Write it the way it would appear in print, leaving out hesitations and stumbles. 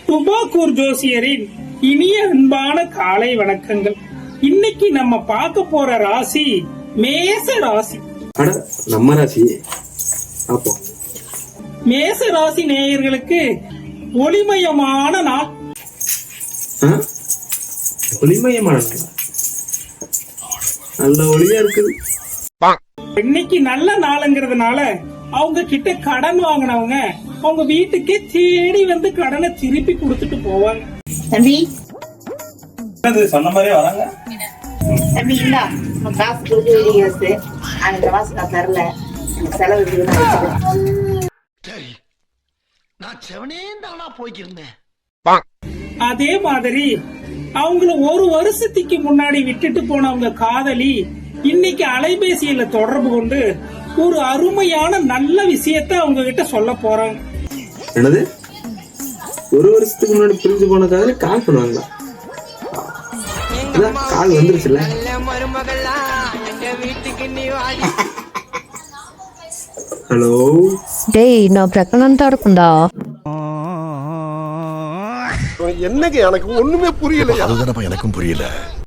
துபாக்கூர் ஜோசியரின் இனிய அன்பான காலை வணக்கங்கள். இன்னைக்கு நம்ம பார்க்க போற ராசி மேச ராசி. நம்ம ராசி மேச ராசி நேயர்களுக்கு ஒளிமயமான நாள். ஒளிமயமான நாள், நல்ல ஒளியா இருக்குது. இன்னைக்கு நல்ல நாளுங்கிறதுனால அவங்க கிட்ட கடன் வாங்கினவங்க அவங்க வீட்டுக்கே தேடி வந்து கடனை திருப்பி கொடுத்துட்டு போவாங்க. தம்பி சொன்ன மாதிரியே வராங்க. தம்பி இல்ல காசு கொடுத்து வெளியே அந்த மாசம் நான் தரல, எனக்கு செலவு இருக்குதுன்னு சரி, நான் செவனே தானா போய்க்கிருந்தேன். அதே மாதிரி அவங்கள ஒரு வருஷத்துக்கு முன்னாடி விட்டுட்டு போனவங்க காதலி இன்னைக்கு அலைபேசியில தொடர்பு கொண்டு ஒரு அருமையான நல்ல விஷயத்த அவங்க கிட்ட சொல்ல போறாங்க. என்னது, ஒரு வருஷத்துக்கு முன்னாடி பிரிஞ்சு போனதுக்காக கால் பண்ணுவாங்களா? கால் வந்துருச்சுல்ல. ஹலோ டேய், நான் பிரெக்னண்டா இருக்கும்டா. என்னங்க எனக்கு ஒண்ணுமே புரியல. அதுதானப்பா எனக்கும் புரியல.